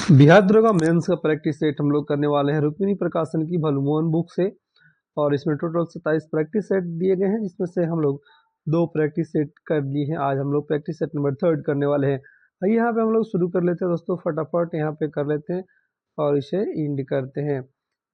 बिहार दरोगा मेंस का practice set हम लोग करने वाले हैं रुक्मिणी प्रकाशन की भलुमोहन बुक से। और इसमें टोटल 27 प्रैक्टिस सेट दिए गए हैं, जिसमें से हम लोग 2 प्रैक्टिस सेट कर लिए हैं। आज हम लोग प्रैक्टिस सेट नंबर 3 करने वाले हैं। आइए यहाँ पे हम लोग शुरू कर लेते हैं दोस्तों, फटाफट यहाँ पे कर लेते हैं और इसे एंड करते हैं।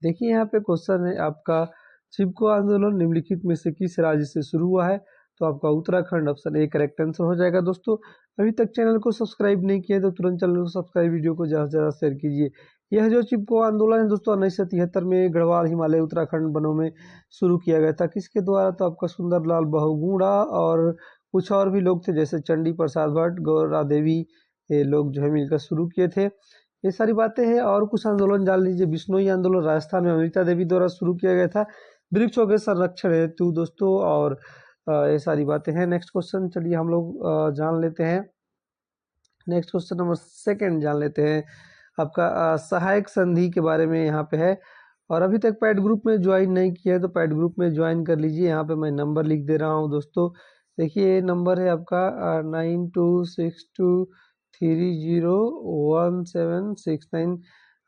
देखिए यहाँ पे क्वेश्चन है आपका, चिपको आंदोलन निम्नलिखित में से किस राज्य से शुरू हुआ है? तो आपका Uttarakhand option A correct answer हो जाएगा। दोस्तों अभी तक चैनल को सब्सक्राइब नहीं किया तो तुरंत चैनल को सब्सक्राइब, वीडियो को ज़्यादा से ज़्यादा शेयर कीजिए। यह जो चिपको आंदोलन है दोस्तों 1973 में गढ़वाल हिमालय उत्तराखंड वनों में शुरू किया गया था। किसके द्वारा? तो आपका सुंदरलाल बहुगुणा और कुछ और भी लोग थे, जैसे चंडी प्रसाद भट्ट, गौरा देवी, ये लोग जो है मिलकर शुरू किए थे। ये सारी बातें हैं। और कुछ आंदोलन जान लीजिए। बिश्नोई आंदोलन राजस्थान में अमृता देवी द्वारा शुरू किया गया था वृक्षों के संरक्षण हेतु दोस्तों। और ये सारी बातें हैं। नेक्स्ट क्वेश्चन चलिए हम लोग जान लेते हैं। नेक्स्ट क्वेश्चन नंबर 2 जान लेते हैं। आपका सहायक संधि के बारे में यहाँ पे है। और अभी तक पैड ग्रुप में ज्वाइन नहीं किया है तो पैड ग्रुप में ज्वाइन कर लीजिए। यहाँ पे मैं नंबर लिख दे रहा हूँ दोस्तों। देखिए नंबर है आपका 9262301769।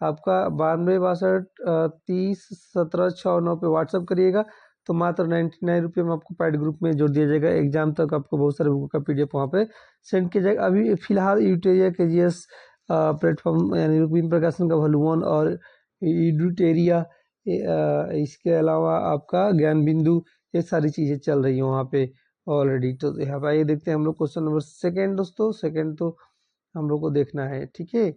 आपका 9262301769 पे व्हाट्सअप करिएगा तो मात्र 99 रुपये में आपको पैड ग्रुप में जोड़ दिया जाएगा। एग्जाम तक आपको बहुत सारे बुक का PDF वहाँ पे सेंड किया जाएगा। अभी फिलहाल यूटेरिया KGS प्लेटफॉर्म यानी रुक्मिणी प्रकाशन का भलुमोहन और यूटेरिया, इसके अलावा आपका ज्ञान बिंदु, ये सारी चीज़ें चल रही हैं वहाँ पे ऑलरेडी। तो यहाँ पे आइए देखते हैं हम लोग क्वेश्चन नंबर 2 दोस्तों। सेकंड तो हम लोग को देखना है, ठीक है।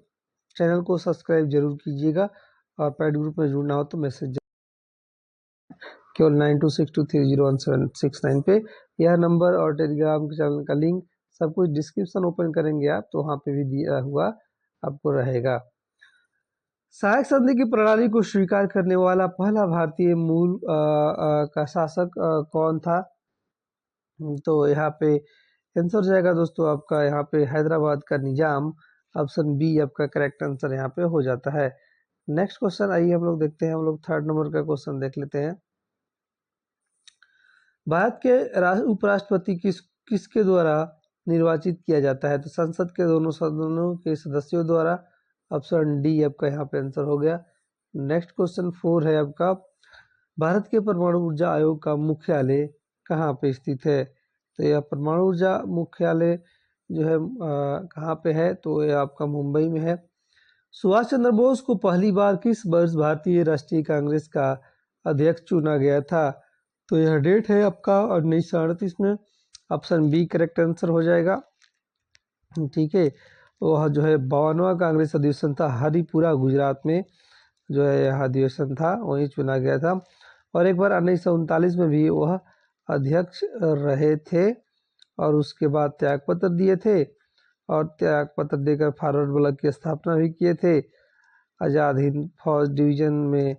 चैनल को सब्सक्राइब जरूर कीजिएगा और पैड ग्रुप में जुड़ना हो तो मैसेज केवल 9262301769 पे यह नंबर और टेलीग्राम के चैनल का लिंक सब कुछ डिस्क्रिप्शन ओपन करेंगे आप तो वहाँ पे भी दिया हुआ आपको रहेगा। सहायक संधि की प्रणाली को स्वीकार करने वाला पहला भारतीय मूल का शासक कौन था? तो यहाँ पे आंसर जाएगा दोस्तों आपका यहाँ पे हैदराबाद का निजाम। ऑप्शन बी आपका करेक्ट आंसर यहाँ पे हो जाता है। नेक्स्ट क्वेश्चन आइए हम लोग देखते हैं। हम लोग 3rd नंबर का क्वेश्चन देख लेते हैं। भारत के उपराष्ट्रपति किसके द्वारा निर्वाचित किया जाता है? तो संसद के दोनों सदनों के सदस्यों द्वारा। ऑप्शन डी आपका यहाँ पे आंसर हो गया। नेक्स्ट क्वेश्चन 4 है आपका, भारत के परमाणु ऊर्जा आयोग का मुख्यालय कहाँ पे स्थित है? तो यह परमाणु ऊर्जा मुख्यालय जो है कहाँ पे है? तो यह आपका मुंबई में है। सुभाष चंद्र बोस को पहली बार किस वर्ष भारतीय राष्ट्रीय कांग्रेस का अध्यक्ष चुना गया था? तो यह डेट है आपका 1938 में। ऑप्शन बी करेक्ट आंसर हो जाएगा, ठीक है। वह जो है 52वां कांग्रेस अधिवेशन था, हरिपुरा गुजरात में जो है यह अधिवेशन था, वहीं चुना गया था। और एक बार 1939 में भी वह अध्यक्ष रहे थे और उसके बाद त्यागपत्र दिए थे और त्यागपत्र देकर फॉरवर्ड ब्लॉक की स्थापना भी किए थे। आज़ाद हिंद फौज डिवीजन में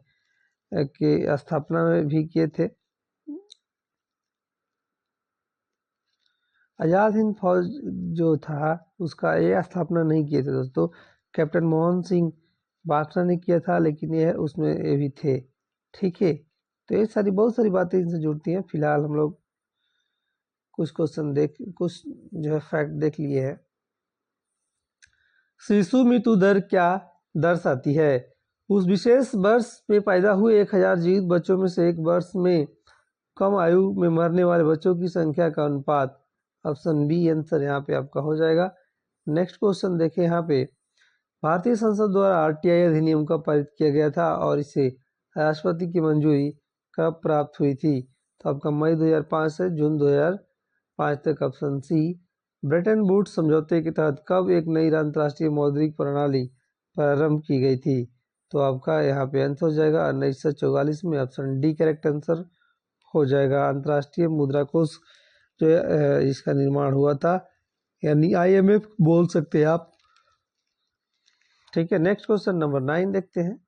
के स्थापना में भी किए थे। आज़ाद हिंद फौज जो था उसका ये स्थापना नहीं किए थे दोस्तों, कैप्टन मोहन सिंह बाटला ने किया था, लेकिन यह उसमें ये भी थे, ठीक है। तो ये सारी बहुत सारी बातें इनसे जुड़ती हैं। फिलहाल हम लोग कुछ क्वेश्चन कुछ जो है फैक्ट देख लिए हैं। शिशु मृत्यु दर क्या दर्शाती है? उस विशेष वर्ष में पैदा हुए 1000 जीवित बच्चों में से एक वर्ष में कम आयु में मरने वाले बच्चों की संख्या का अनुपात। ऑप्शन बी आंसर यहाँ पे आपका हो जाएगा। नेक्स्ट क्वेश्चन देखें यहाँ पे, भारतीय संसद द्वारा RTI अधिनियम कब पारित किया गया था और इसे राष्ट्रपति की मंजूरी कब प्राप्त हुई थी? तो आपका मई 2005 से जून 2005 तक। Option C. ब्रेटन वुड्स समझौते के तहत कब एक नई अंतर्राष्ट्रीय मौद्रिक प्रणाली प्रारंभ की गई थी? तो आपका यहाँ पे आंसर हो जाएगा 1944 में। ऑप्शन डी करेक्ट आंसर हो जाएगा। अंतर्राष्ट्रीय मुद्रा कोष जो इसका निर्माण हुआ था, यानी IMF बोल सकते हैं आप, ठीक है। नेक्स्ट क्वेश्चन नंबर 9 देखते हैं।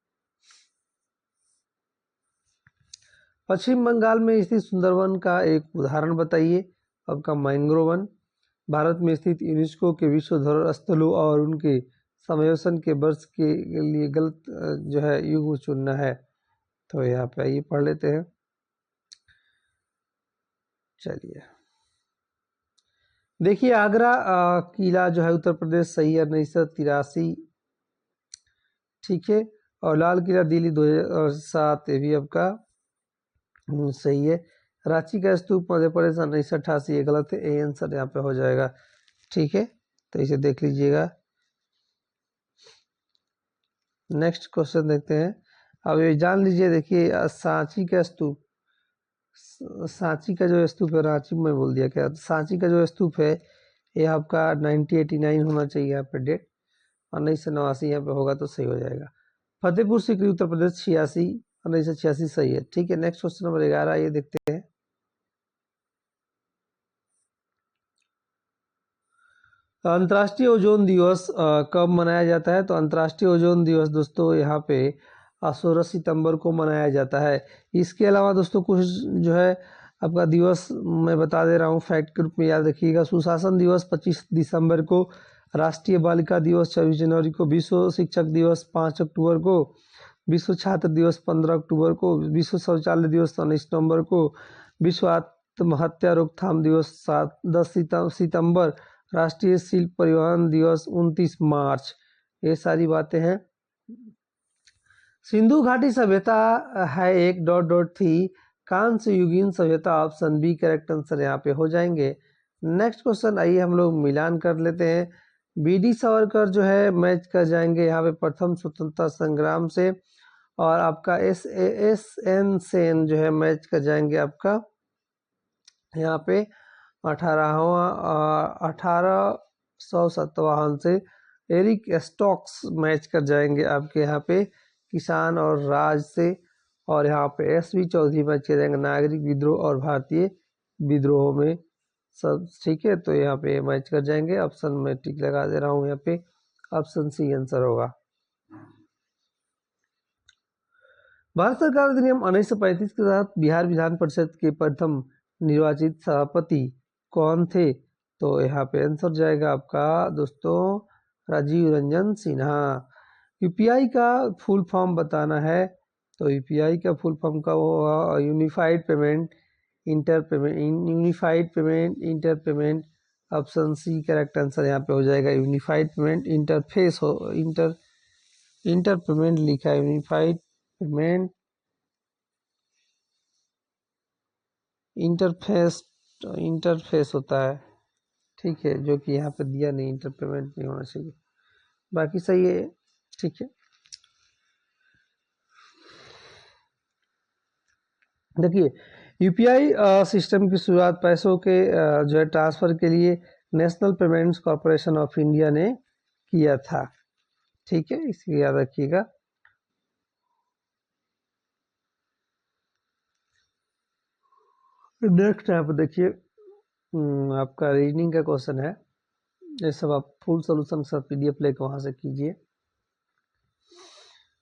पश्चिम बंगाल में स्थित सुंदरवन का एक उदाहरण बताइए। आपका मैंग्रोव वन। भारत में स्थित यूनेस्को के विश्व धरोहर स्थलों और उनके समावेशन के वर्ष के लिए गलत जो है युग चुनना है। तो यहाँ पे आइए पढ़ लेते हैं। चलिए देखिए, आगरा किला जो है उत्तर प्रदेश सही है 1983 ठीक है। और लाल किला दिल्ली 2007, ये भी आपका सही है। रांची का स्तूप मध्य प्रदेश 1988, ये गलत है, ए आंसर यहाँ पे हो जाएगा। ठीक है, तो इसे देख लीजिएगा। नेक्स्ट क्वेश्चन देखते हैं। अब ये जान लीजिए, देखिए सांची का स्तूप, सांची का जो स्तूप है, रांची में बोल दिया क्या, सांची का जो स्तूप है ये आपका 1989 होना चाहिए यहाँ पे डेट, और 1989 यहाँ पे होगा तो सही हो जाएगा। फतेहपुर सीकरी उत्तर प्रदेश 86, 1986 सही है। ठीक है, नेक्स्ट क्वेश्चन नंबर 11 ये देखते हैं। अंतर्राष्ट्रीय ओजोन दिवस कब मनाया जाता है? तो अंतर्राष्ट्रीय ओजोन दिवस दोस्तों यहाँ पे 16 सितंबर को मनाया जाता है। इसके अलावा दोस्तों कुछ जो है आपका दिवस मैं बता दे रहा हूँ, फैक्ट के रूप में याद रखिएगा। सुशासन दिवस 25 दिसंबर को, राष्ट्रीय बालिका दिवस 26 जनवरी को, विश्व शिक्षक दिवस 5 अक्टूबर को, विश्व छात्र दिवस 15 अक्टूबर को, विश्व शौचालय दिवस 19 नवंबर को, विश्व आत्महत्या रोकथाम दिवस 10 सितंबर, राष्ट्रीय शिल्प परिवहन दिवस 29 मार्च। ये सारी बातें हैं। सिंधु घाटी सभ्यता है एक ... थी। कांस्य युगीन सभ्यता, ऑप्शन बी करेक्ट आंसर यहाँ पे हो जाएंगे। नेक्स्ट क्वेश्चन आइए हम लोग मिलान कर लेते हैं। बीडी सावरकर जो है मैच कर जाएंगे यहाँ पे प्रथम स्वतंत्रता संग्राम से, और आपका एस एन सेन जो है मैच कर जाएंगे आपका यहाँ पे 1857 से। एरिक स्टोक्स मैच कर जाएंगे आपके यहाँ पे किसान और राज से, और यहाँ पे एसवी चौधरी मैच कर जाएंगे नागरिक विद्रोह और भारतीय विद्रोह में सब। ठीक है, तो यहाँ पे मैच कर जाएंगे। ऑप्शन में टिक लगा दे रहा हूँ यहाँ पे, ऑप्शन सी आंसर होगा। भारत सरकार अधिनियम 1935 के तहत बिहार विधान परिषद के प्रथम निर्वाचित सभापति कौन थे? तो यहाँ पे आंसर जाएगा आपका दोस्तों राजीव रंजन सिन्हा। यूपीआई का फुल फॉर्म बताना है, तो यूपीआई का फुल फॉर्म का वो unified payment inter payment, option C correct answer यहाँ पे हो जाएगा। यूनिफाइड पेमेंट इंटरफेस हो, इंटर पेमेंट लिखा है, यूनिफाइड पेमेंट इंटरफेस होता है। ठीक है, जो कि यहाँ पे दिया नहीं, इंटर पेमेंट नहीं होना चाहिए, बाकी सही है। ठीक है, देखिए यूपीआई सिस्टम की शुरुआत पैसों के जो है ट्रांसफर के लिए national payments corporation of India ने किया था। ठीक है, इसकी याद रखिएगा। नेक्स्ट यहाँ पे देखिए आपका रीजनिंग का क्वेश्चन है। ये सब आप फुल सोल्यूशन के साथ पीडीएफ लेकर वहां से कीजिए।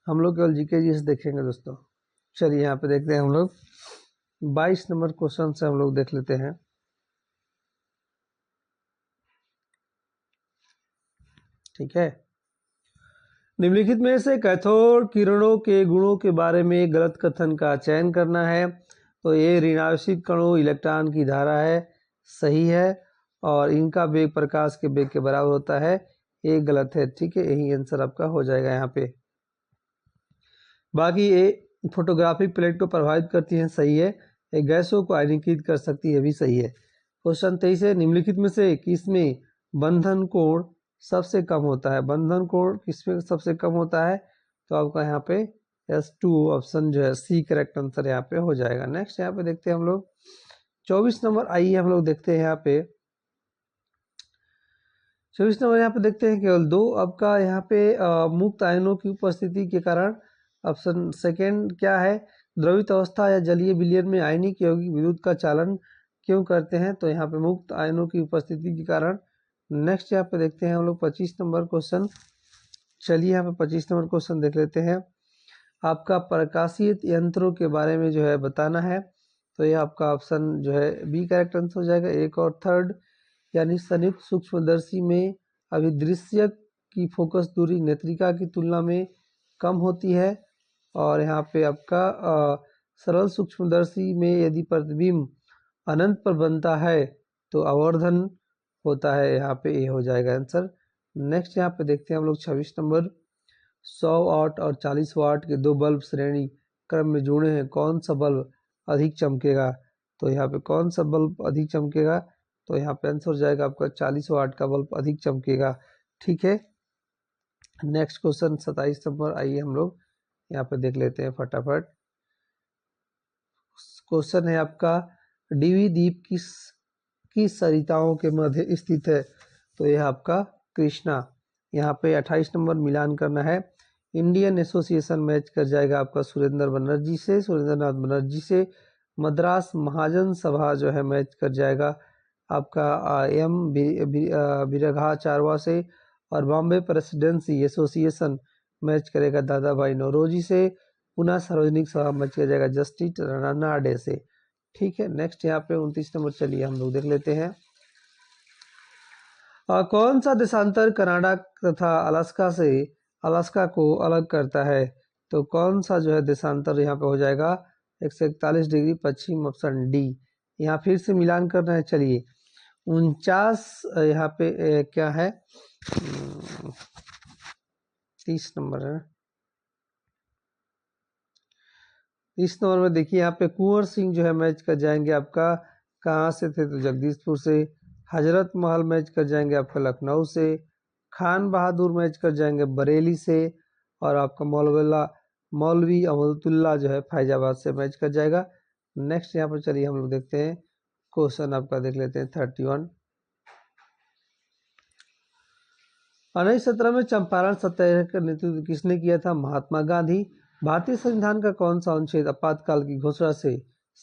हम लोग केवल जीके जी से देखेंगे दोस्तों। चलिए यहाँ पे देखते हैं हम लोग 22 नंबर क्वेश्चन से हम लोग देख लेते हैं। ठीक है, निम्नलिखित में से कैथोड किरणों के गुणों के बारे में गलत कथन का चयन करना है। तो ये ऋणावेशित कणों इलेक्ट्रॉन की धारा है, सही है, और इनका वेग प्रकाश के वेग के बराबर होता है, ये गलत है। ठीक है, यही आंसर आपका हो जाएगा यहाँ पे। बाकी ये फोटोग्राफिक प्लेट को प्रभावित करती है, सही है। ये गैसों को आयनीकृत कर सकती है, भी सही है। क्वेश्चन 23 है, निम्नलिखित में से किसमें बंधन कोण सबसे कम होता है? बंधन कोण किसमें सबसे कम होता है? तो आपका यहाँ पे S2 ऑप्शन जो है सी करेक्ट आंसर यहाँ पे हो जाएगा। नेक्स्ट यहाँ पे देखते हैं हम लोग 24 नंबर, आइए हम लोग देखते हैं यहाँ पे 24 नंबर यहाँ पे देखते हैं केवल दो आपका यहाँ पे मुक्त आयनों की उपस्थिति के कारण। ऑप्शन सेकेंड क्या है? द्रवित अवस्था या जलीय विलयन में आयनिक यौगिक विद्युत का चालन क्यों करते हैं? तो यहाँ पे मुक्त आयनों की उपस्थिति के कारण। नेक्स्ट यहाँ पे देखते हैं हम लोग 25 नंबर क्वेश्चन। चलिए यहाँ पे 25 नंबर क्वेश्चन देख लेते हैं। आपका प्रकाशित यंत्रों के बारे में जो है बताना है, तो ये आपका ऑप्शन जो है बी करेक्ट आंसर हो जाएगा। एक और थर्ड, यानी संयुक्त सूक्ष्मदर्शी में अभिदृश्य की फोकस दूरी नेत्रिका की तुलना में कम होती है, और यहाँ पे आपका सरल सूक्ष्मदर्शी में यदि प्रतिबिंब अनंत पर बनता है तो आवर्धन होता है, यहाँ पे ये हो जाएगा आंसर। नेक्स्ट यहाँ पे देखते हैं हम लोग 26 नंबर। 100 वाट और 40 वाट के दो बल्ब श्रेणी क्रम में जुड़े हैं, कौन सा बल्ब अधिक चमकेगा? तो यहाँ पे कौन सा बल्ब अधिक चमकेगा? तो यहाँ पे आंसर हो जाएगा आपका 40 वाट का बल्ब अधिक चमकेगा। ठीक है, नेक्स्ट क्वेश्चन 27 नंबर, आइए हम लोग यहाँ पे देख लेते हैं फटाफट। क्वेश्चन है आपका, डीवी द्वीप किस सरिताओं के मध्य स्थित है? तो यह आपका कृष्णा। यहाँ पे 28 नंबर मिलान करना है। इंडियन एसोसिएशन मैच कर जाएगा आपका सुरेंद्र नाथ बनर्जी से। मद्रास महाजन सभा जो है मैच कर जाएगा आपका एम बिरघाचार्य से। और बॉम्बे प्रेसिडेंसी एसोसिएशन मैच करेगा दादा भाई नौरोजी से। पुनः सार्वजनिक सभा मैच कर जाएगा जस्टिस रनाडे से। ठीक है, नेक्स्ट यहाँ पे 29 नंबर, चलिए हम लोग देख लेते हैं। कौन सा देशांतर कनाडा तथा अलास्का को अलग करता है? तो कौन सा जो है देशांतर यहाँ पे हो जाएगा 141 डिग्री पश्चिम, ऑप्शन डी। यहाँ फिर से मिलान करना है, चलिए 49 यहाँ पे क्या है 30 नंबर है। 30 नंबर में देखिए यहाँ पे कुंवर सिंह जो है मैच कर जाएंगे आपका कहाँ से थे? तो जगदीशपुर से। हजरत महल मैच कर जाएंगे आपका लखनऊ से। खान बहादुर मैच कर जाएंगे बरेली से। और आपका मौलवी अहमदुल्ला जो है फैजाबाद से मैच कर जाएगा। नेक्स्ट यहाँ पर चलिए हम लोग देखते हैं, क्वेश्चन आपका देख लेते हैं 31। 1917 में चंपारण सत्याग्रह का नेतृत्व किसने किया था? महात्मा गांधी। भारतीय संविधान का कौन सा अनुच्छेद आपातकाल की घोषणा से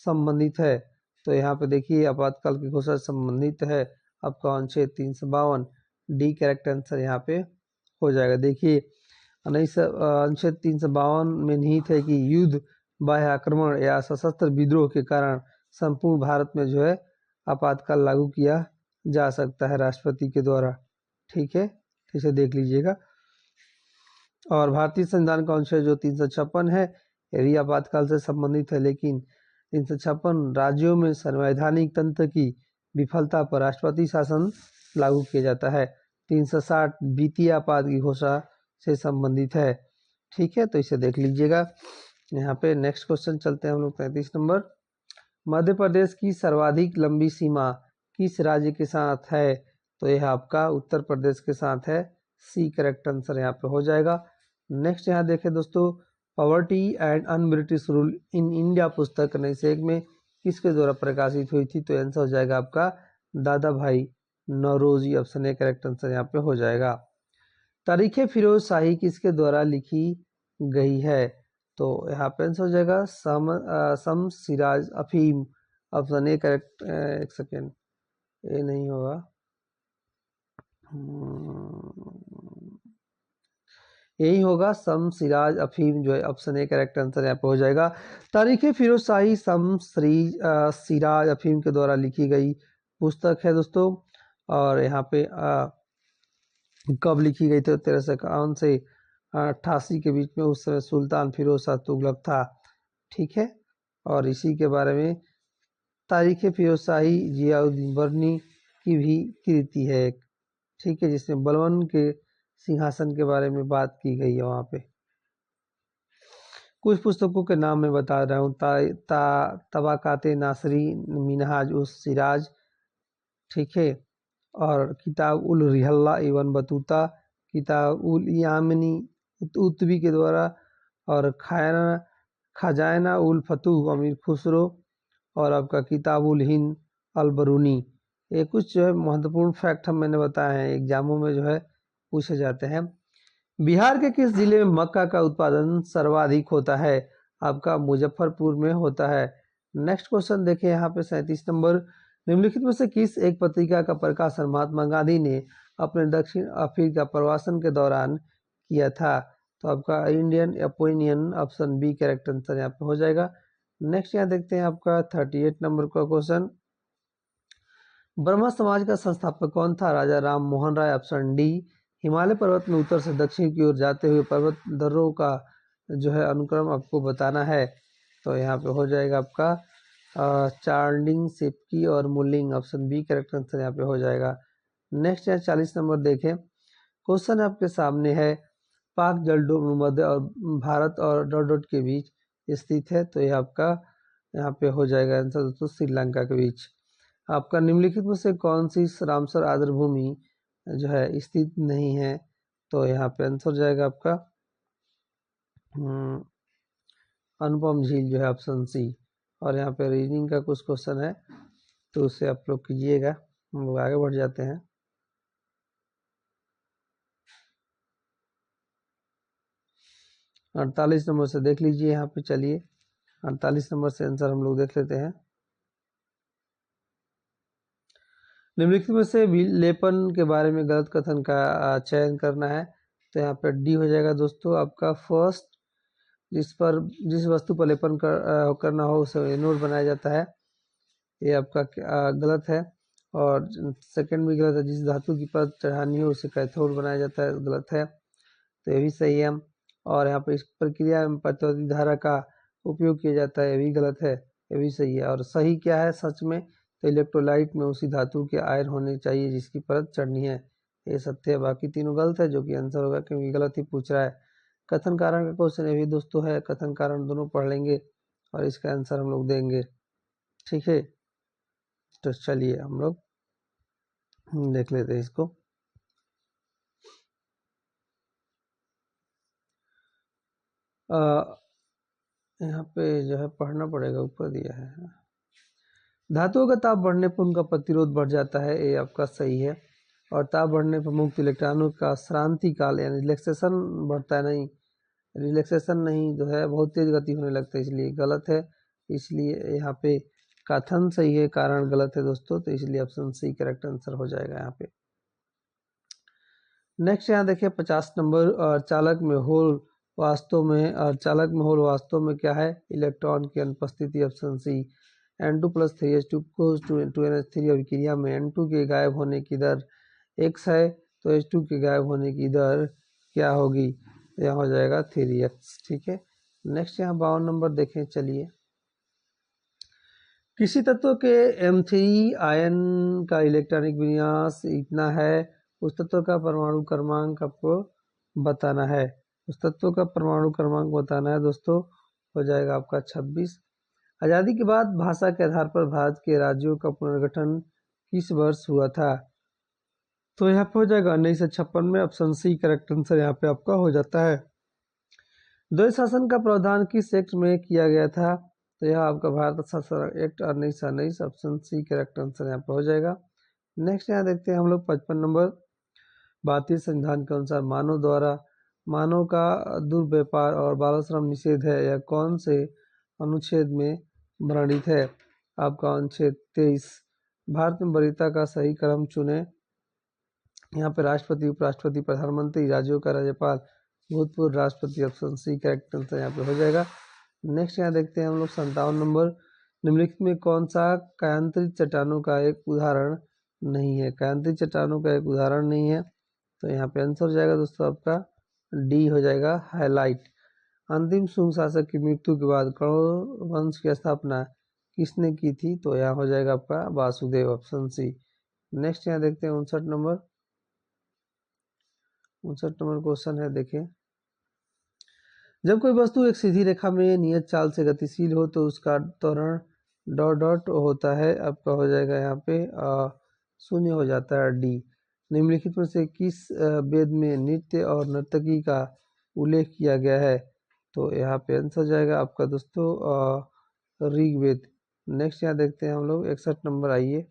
संबंधित है? तो यहाँ पे देखिए आपातकाल की घोषणा से संबंधित है आपका अनुच्छेद 352। डी करेक्ट आंसर यहाँ पे हो जाएगा। देखिए अनुच्छेद 352 में निहित है कि युद्ध, बाह्य आक्रमण या सशस्त्र विद्रोह के कारण संपूर्ण भारत में जो है आपातकाल लागू किया जा सकता है राष्ट्रपति के द्वारा। ठीक है, इसे देख लीजिएगा। और भारतीय संविधान का अनुच्छेद जो 356 है यह भी आपातकाल से संबंधित है, लेकिन 356 राज्यों में संवैधानिक तंत्र की विफलता पर राष्ट्रपति शासन लागू किया जाता है। 360 वित्तीय आपात की घोषणा से संबंधित है। ठीक है, तो इसे देख लीजिएगा। यहाँ पे नेक्स्ट क्वेश्चन चलते हैं हम लोग 33 नंबर। मध्य प्रदेश की सर्वाधिक लंबी सीमा किस राज्य के साथ है? तो यह आपका उत्तर प्रदेश के साथ है। सी करेक्ट आंसर यहाँ पे हो जाएगा। नेक्स्ट यहाँ देखें दोस्तों, poverty and un British rule in India पुस्तक 1901 में किसके द्वारा प्रकाशित हुई थी? तो आंसर हो जाएगा आपका Dadabhai Naoroji, option A correct answer यहाँ पे हो जाएगा। तारीखे फिरोज शाही किसके द्वारा लिखी गई है? तो यहाँ पे आंसर हो जाएगा सम सिराज अफीम, ऑप्शन ए करेक्ट। एक सेकेंड, ये नहीं होगा, यही होगा सम सिराज अफीम जो है, ऑप्शन ए करेक्ट आंसर यहाँ पे हो जाएगा। तारीखे फिरोज शाही सिराज अफीम के द्वारा लिखी गई पुस्तक है दोस्तों। और यहाँ पे कब लिखी गई थी? 1351 से 88 के बीच में। उस समय सुल्तान फिरोज शाह तुगलक था। ठीक है, और इसी के बारे में तारीख फिरोज शाही जियाउद्दीन बर्नी की भी कृति है एक। ठीक है, जिसमें बलबन के सिंहासन के बारे में बात की गई है वहाँ पे। कुछ पुस्तकों के नाम मैं बता रहा हूँ, तबाकाते नासरी, मिनहाज उस सिराज, ठीक है, और किताब उल रिहल्ला इवन बतूता, किताब उल यामिनी उत्तवी के द्वारा, और खजाना उल फतूह अमीर खुसरो, और आपका किताब उल हिंद अल बरूनी। ये कुछ जो है महत्वपूर्ण फैक्ट हम मैंने बताए हैं, एग्जामों में जो है पूछे जाते हैं। बिहार के किस जिले में मक्का का उत्पादन सर्वाधिक होता है? आपका मुजफ्फरपुर में होता है। नेक्स्ट क्वेश्चन देखें यहाँ पे 37 नंबर। निम्नलिखित में से किस एक पत्रिका का प्रकाशन महात्मा गांधी ने अपने दक्षिण अफ्रीका प्रवासन के दौरान किया था? तो आपका Indian Opinion, option B correct answer यहाँ पे हो जाएगा। नेक्स्ट यहाँ देखते हैं आपका 38 नंबर का क्वेश्चन। ब्रह्मा समाज का संस्थापक कौन था? राजा राम मोहन राय, ऑप्शन डी। हिमालय पर्वत में उत्तर से दक्षिण की ओर जाते हुए पर्वत दर्रों का जो है अनुक्रम आपको बताना है। तो यहाँ पे हो जाएगा आपका चार्लिंग, सिपकी और मुलिंग, ऑप्शन बी करेक्ट आंसर यहाँ पे हो जाएगा। नेक्स्ट यहाँ 40 नंबर देखें, क्वेश्चन आपके सामने है, पाक जलडोम मध्य और भारत और डॉट डॉट के बीच स्थित है, तो यह आपका यहाँ पे हो जाएगा आंसर दोस्तों श्रीलंका के बीच। आपका निम्नलिखित में से कौन सी रामसर आर्द्रभूमि जो है स्थित नहीं है, तो यहाँ पे आंसर हो जाएगा आपका अनुपम झील जो है ऑप्शन सी। और यहाँ पे रीजनिंग का कुछ क्वेश्चन है तो उसे आप लोग कीजिएगा, हम लोग आगे बढ़ जाते हैं। 48 नंबर से देख लीजिए, यहाँ पे चलिए 48 नंबर से आंसर हम लोग देख लेते हैं। निम्नलिखित में से लेपन के बारे में गलत कथन का चयन करना है, तो यहाँ पे डी हो जाएगा दोस्तों आपका फर्स्ट। जिस वस्तु पर लेपन करना हो उसे एनोड बनाया जाता है, ये आपका गलत है। और सेकंड भी गलत है, जिस धातु की परत चढ़ानी हो उसे कैथोड बनाया जाता है, गलत है, तो ये भी सही है। और यहाँ पर इस प्रक्रिया में प्रतिरोधी धारा का उपयोग किया जाता है, ये भी गलत है, ये भी सही है। और सही क्या है सच में, तो इलेक्ट्रोलाइट में उसी धातु के आयन होने चाहिए जिसकी परत चढ़नी है, ये सत्य है। बाकी तीनों गलत है, जो कि आंसर होगा क्योंकि गलत ही पूछ रहा है। कथन कारण का क्वेश्चन ये भी दोस्तों है, कथन कारण दोनों पढ़ लेंगे और इसका आंसर हम लोग देंगे, ठीक है। तो चलिए हम लोग देख लेते हैं इसको। यहाँ पे जो है पढ़ना पड़ेगा, ऊपर दिया है। धातुओं का ताप बढ़ने पर उनका प्रतिरोध बढ़ जाता है, ये आपका सही है। और ताप बढ़ने पर मुक्त इलेक्ट्रॉनों का श्रांति काल यानी रिलैक्सेशन बढ़ता है, नहीं रिलैक्सेशन नहीं जो है बहुत तेज गति होने लगता है, इसलिए गलत है। इसलिए यहाँ पे कथन सही है, कारण गलत है दोस्तों, तो इसलिए ऑप्शन सी करेक्ट आंसर हो जाएगा यहाँ पे। नेक्स्ट यहाँ देखिए 50 नंबर, चालक में होल वास्तव में क्या है, इलेक्ट्रॉन की अनुपस्थिति, option C. N2 plus 3H2 goes to 2NH3 अभिक्रिया में N2 के गायब होने की दर x है, तो H2 के गायब होने की दर क्या होगी, यह हो जाएगा 3x, ठीक है। नेक्स्ट यहाँ 52 नंबर देखें, चलिए। किसी तत्व के M3 आयन का इलेक्ट्रॉनिक विन्यास इतना है, उस तत्व का परमाणु क्रमांक आपको बताना है। उस तत्व का परमाणु क्रमांक बताना है दोस्तों, हो जाएगा आपका 26। आज़ादी के बाद भाषा के आधार पर भारत के राज्यों का पुनर्गठन किस वर्ष हुआ था, तो यहाँ पे हो जाएगा 1956 में, ऑप्शन सी करेक्ट आंसर यहाँ पे आपका हो जाता है। द्वैध शासन का प्रावधान किस एक्ट में किया गया था, तो यह आपका भारत शासन act 1919, option C correct answer यहाँ पे हो जाएगा। नेक्स्ट यहाँ देखते हैं हम लोग 55 नंबर। भारतीय संविधान के अनुसार मानव का दुर्व्यापार और बाल श्रम निषेध है, यह कौन से अनुच्छेद में वर्णित है, आपका अनुच्छेद 23। भारत में वरीयता का सही क्रम चुने, यहाँ पे राष्ट्रपति, उपराष्ट्रपति, प्रधानमंत्री, राज्यों का राज्यपाल, भूतपूर्व राष्ट्रपति, ऑप्शन सी करेक्ट आंसर यहाँ पे हो जाएगा। नेक्स्ट यहाँ देखते हैं हम लोग 57 नंबर। निम्नलिखित में कौन सा कायांतरित चट्टानों का एक उदाहरण नहीं है, कायांतरित चट्टानों का एक उदाहरण नहीं है, तो यहाँ पे आंसर हो जाएगा दोस्तों आपका डी हो जाएगा हाईलाइट। अंतिम शुंग शासक की मृत्यु के बाद कण्व वंश की स्थापना किसने की थी, तो यहाँ हो जाएगा आपका वासुदेव, ऑप्शन सी। नेक्स्ट यहाँ देखते हैं 59 नंबर। 59 नंबर क्वेश्चन है, देखिए। जब कोई वस्तु एक सीधी रेखा में नियत चाल से गतिशील हो तो उसका त्वरण डॉट डॉट होता है, आपका हो जाएगा यहाँ पे शून्य हो जाता है, डी। निम्नलिखित में से किस वेद में नृत्य और नर्तकी का उल्लेख किया गया है, तो यहाँ पे आंसर हो जाएगा आपका दोस्तों ऋग्वेद। नेक्स्ट यहाँ देखते हैं हम लोग 61 नंबर, आइए।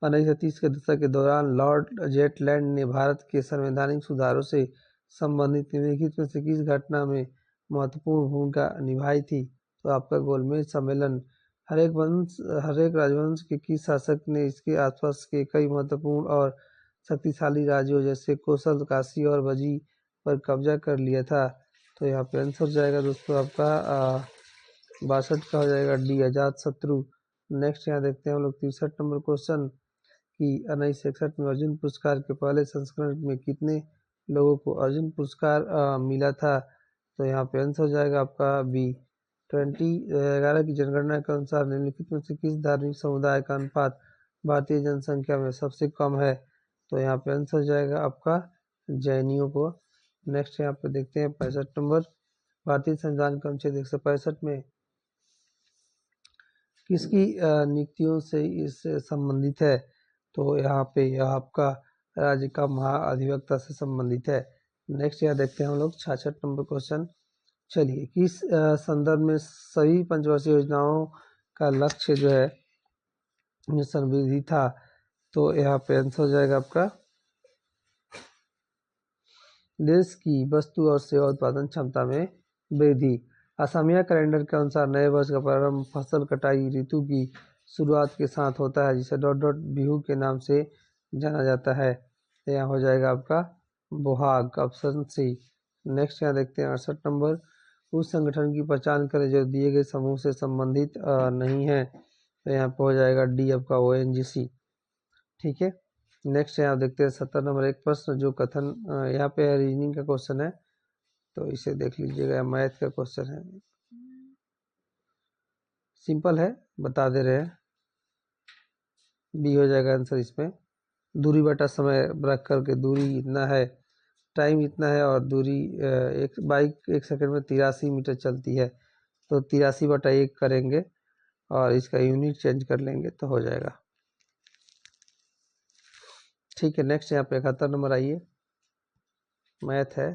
1930 के दशक के दौरान लॉर्ड जेटलैंड ने भारत के संवैधानिक सुधारों से संबंधित निम्नलिखित में से किस घटना में महत्वपूर्ण भूमिका निभाई थी, तो आपका गोलमेज सम्मेलन। हर एक राजवंश के किस शासक ने इसके आसपास के कई महत्वपूर्ण और शक्तिशाली राज्यों जैसे कौशल, काशी और वजी पर कब्जा कर लिया था, तो यहाँ पे आंसर जाएगा दोस्तों आपका 62 का हो जाएगा, डी अजात शत्रु। नेक्स्ट यहाँ देखते हैं हम लोग 63 नंबर क्वेश्चन कि 1961 में अर्जुन पुरस्कार के पहले संस्करण में कितने लोगों को अर्जुन पुरस्कार मिला था, तो यहाँ पे आंसर हो जाएगा आपका बी 2011 की जनगणना के अनुसार निम्नलिखित में से किस धार्मिक समुदाय का अनुपात भारतीय जनसंख्या में सबसे कम है, तो यहाँ पे आंसर जाएगा आपका जैनियों को। नेक्स्ट यहाँ पे देखते हैं 65 नंबर, भारतीय संविधान का अनुच्छेद 165 में किसकी नियुक्तियों से इससे संबंधित है? तो यहाँ पे यह आपका राज्य का महाअधिवक्ता से संबंधित है। नेक्स्ट यहाँ देखते हैं हम लोग 66 नंबर क्वेश्चन। चलिए, किस संदर्भ में सभी पंचवर्षीय योजनाओं का लक्ष्य जो है समृद्धि था? तो यहाँ पे आंसर हो जाएगा आपका देश की वस्तु और सेवा उत्पादन क्षमता में वृद्धि। असमिया कैलेंडर के अनुसार नए वर्ष का प्रारंभ फसल कटाई ऋतु की शुरुआत के साथ होता है, जिसे डॉट डॉट बिहू के नाम से जाना जाता है। तो यहाँ हो जाएगा आपका बोहाग, ऑप्शन सी। नेक्स्ट यहाँ देखते हैं 68 नंबर, उस संगठन की पहचान करें जो दिए गए समूह से संबंधित नहीं है। तो यहाँ पे हो जाएगा डी आपका ONGC। ठीक है, नेक्स्ट यहाँ देखते हैं 70 नंबर, एक प्रश्न जो कथन यहाँ पे रीजनिंग का क्वेश्चन है, तो इसे देख लीजिएगा। मैथ का क्वेश्चन है, सिंपल है, बता दे रहे हैं। बी हो जाएगा आंसर इसमें। दूरी बटा समय रख करके, दूरी इतना है, टाइम इतना है, और दूरी एक बाइक 1 सेकंड में 83 मीटर चलती है, तो 83/1 करेंगे और इसका यूनिट चेंज कर लेंगे तो हो जाएगा। ठीक है, नेक्स्ट यहाँ पे 71 नंबर आइए, मैथ है।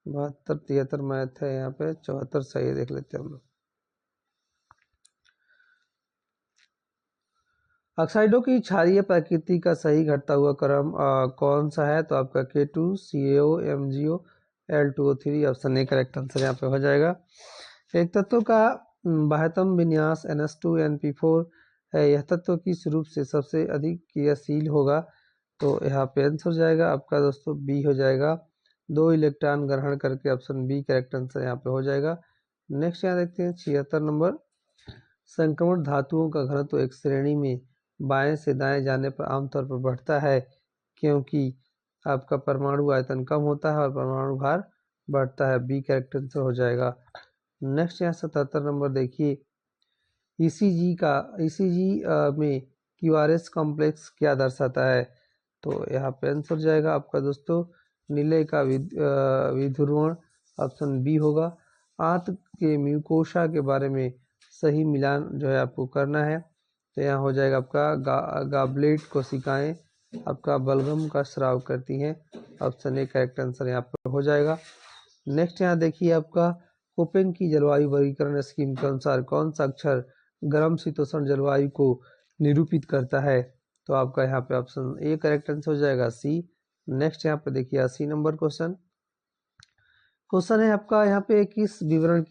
72 73 मैथ है, यहाँ पे 74 सही है, देख लेते हैं हम लोग। ऑक्साइडों की क्षारीय प्रकृति का सही घटता हुआ क्रम कौन सा है? तो आपका K2 CaO MgO L2O3, option A correct answer यहाँ पे हो जाएगा। एक तत्व का बाह्यतम विन्यास NH2NP4 है, यह तत्व किस रूप से सबसे अधिक क्रियाशील होगा? तो यहाँ पे आंसर हो जाएगा आपका दोस्तों बी हो जाएगा, 2 इलेक्ट्रॉन ग्रहण करके, ऑप्शन बी करेक्ट आंसर यहाँ पे हो जाएगा। नेक्स्ट यहाँ देखते हैं 76 नंबर, संक्रमण धातुओं का घनत्व एक श्रेणी में बाएं से दाएं जाने पर आमतौर पर बढ़ता है, क्योंकि आपका परमाणु आयतन कम होता है और परमाणु भार बढ़ता है। बी करेक्ट आंसर हो जाएगा। नेक्स्ट यहाँ 77 नंबर देखिए, ईसीजी में QRS कॉम्प्लेक्स क्या दर्शाता है? तो यहाँ पे आंसर हो जाएगा आपका दोस्तों नीले का विध्रुवण, ऑप्शन बी होगा। आंत के म्यूकोशा के बारे में सही मिलान जो है आपको करना है, तो यहाँ हो जाएगा आपका गाबलेट कोशिकाएं आपका बलगम का स्राव करती हैं, ऑप्शन ए करेक्ट आंसर यहाँ पर हो जाएगा। नेक्स्ट यहाँ देखिए आपका कोपेन की जलवायु वर्गीकरण स्कीम के अनुसार कौन सा अक्षर गर्म शीतोष्ण जलवायु को निरूपित करता है? तो आपका यहाँ पे ऑप्शन ए करेक्ट आंसर हो जाएगा, सी। नेक्स्ट यहाँ पे देखिए 80 नंबर क्वेश्चन है आपका, यहाँ पे किस विवरण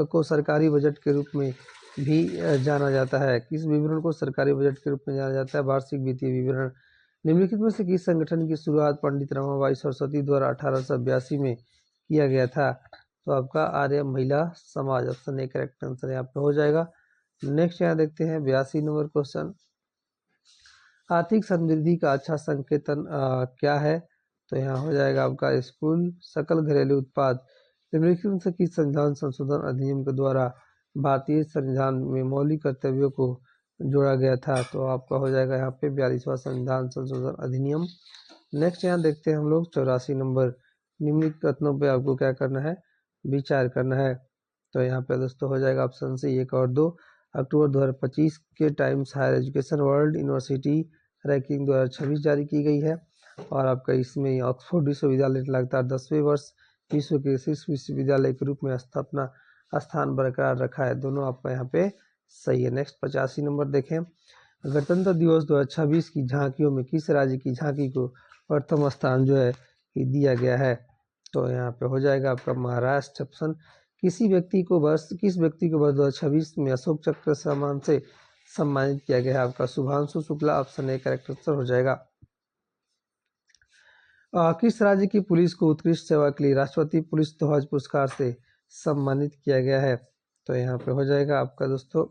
को सरकारी बजट के रूप में भी जाना जाता है? किस विवरण को सरकारी बजट के रूप में जाना जाता है? वार्षिक वित्तीय विवरण। निम्नलिखित में से किस संगठन की शुरुआत पंडित रमाबाई सरस्वती द्वारा 1882 में किया गया था? तो आपका आर्य महिला समाज, ऑप्शन ए करेक्ट आंसर यहाँ पे हो जाएगा। नेक्स्ट यहाँ देखते हैं 82 नंबर क्वेश्चन, आर्थिक समृद्धि का अच्छा संकेतन क्या है? तो यहाँ हो जाएगा आपका स्कूल सकल घरेलू उत्पाद। निम्नलिखित से किस संविधान संशोधन अधिनियम के द्वारा भारतीय संविधान में मौलिक कर्तव्यों को जोड़ा गया था? तो आपका हो जाएगा यहाँ पे 42वां संविधान संशोधन अधिनियम। नेक्स्ट यहाँ देखते हैं हम लोग 84 नंबर, निम्नलिखित कथनों पे आपको क्या करना है? विचार करना है। तो यहाँ पे दोस्तों हो जाएगा ऑप्शन सी 1 और 2। अक्टूबर 2025 के Times Higher Education World University ranking 2026 जारी की गई है, और आपका इसमें ऑक्सफोर्ड विश्वविद्यालय लगातार 10वें वर्ष विश्व के शीर्ष विश्वविद्यालय के रूप में अपना स्थान बरकरार रखा है। दोनों आपका यहाँ पे सही है। नेक्स्ट 85 नंबर देखें, गणतंत्र दिवस 2026 की झांकियों में किस राज्य की झांकी को प्रथम स्थान जो है दिया गया है? तो यहाँ पे हो जाएगा आपका महाराष्ट्र, ऑप्शन। किस व्यक्ति को वर्ष 2026 में अशोक चक्र सम्मान से सम्मानित किया गया है? आपका Shubhanshu Shukla, option A correct answer हो जाएगा। किस राज्य की पुलिस को उत्कृष्ट सेवा के लिए राष्ट्रपति पुलिस ध्वज पुरस्कार से सम्मानित किया गया है? तो यहाँ पे हो जाएगा आपका दोस्तों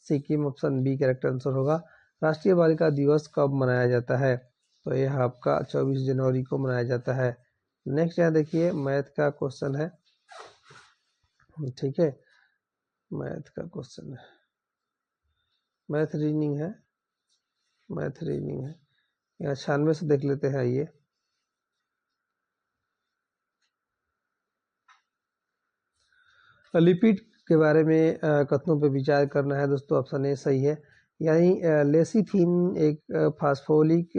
Sikkim, option B correct answer होगा। राष्ट्रीय बालिका दिवस कब मनाया जाता है? तो यह आपका 24 जनवरी को मनाया जाता है। नेक्स्ट यहाँ देखिए मैथ का क्वेश्चन है, ठीक है, मैथ का क्वेश्चन है, मैथ रीजनिंग है। मैथ रीजनिंग है, यहाँ 96 से देख लेते हैं। ये लिपिड के बारे में कथनों पर विचार करना है दोस्तों, ऑप्शन ए सही है। यानी लेसिथिन एक फास्फोलिक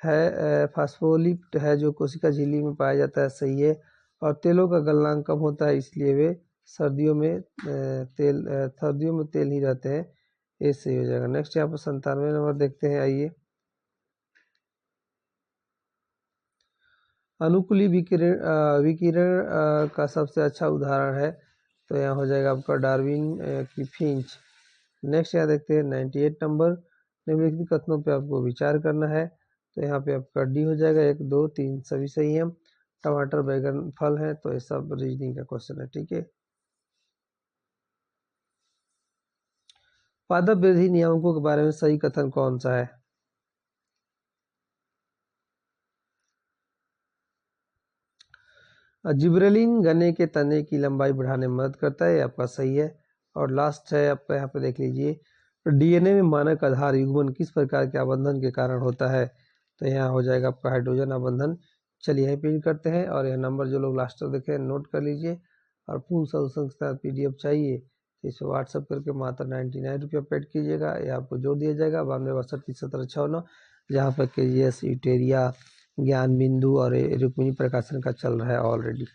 है, फास्फोलिपिड है जो कोशिका झिल्ली में पाया जाता है, सही है। और तेलों का गलनांक कम होता है, इसलिए वे सर्दियों में तेल ही रहते हैं, ये सही हो जाएगा। नेक्स्ट यहाँ पर 97 नंबर देखते हैं, आइए। अनुकूली विकिरण का सबसे अच्छा उदाहरण है, तो यहाँ हो जाएगा आपका डार्विन की फिंच। नेक्स्ट यहाँ देखते हैं 98 नंबर। निम्नलिखित कथनों पे आपको विचार करना है, तो यहाँ पे आपका डी हो जाएगा, 1 2 3 सभी सही है। टमाटर बैगन फल है, तो ये सब रीजनिंग का क्वेश्चन है, ठीक है। पादप विधि नियामकों के बारे में सही कथन कौन सा है? जिब्रेलिन गन्ने के तने की लंबाई बढ़ाने में मदद करता है, आपका सही है। और लास्ट है आपका, यहाँ पे देख लीजिए, डीएनए में मानक आधार युग्मन किस प्रकार के आबंधन के कारण होता है, तो यहाँ हो जाएगा आपका हाइड्रोजन आबंधन। चलिए यहीं प्रिंट करते हैं, और यह नंबर जो लोग लास्ट तक देखे नोट कर लीजिए। और पूर्ण सोल्यूशन के साथ PDF चाहिए तो इस पर व्हाट्सअप करके मात्र 99 रुपया पेड कीजिएगा, यह आपको जोड़ दिया जाएगा 92 62 17 56, जहाँ पर KGS यूटेरिया ज्ञान बिंदु और रुक्मिणी प्रकाशन का चल रहा है ऑलरेडी।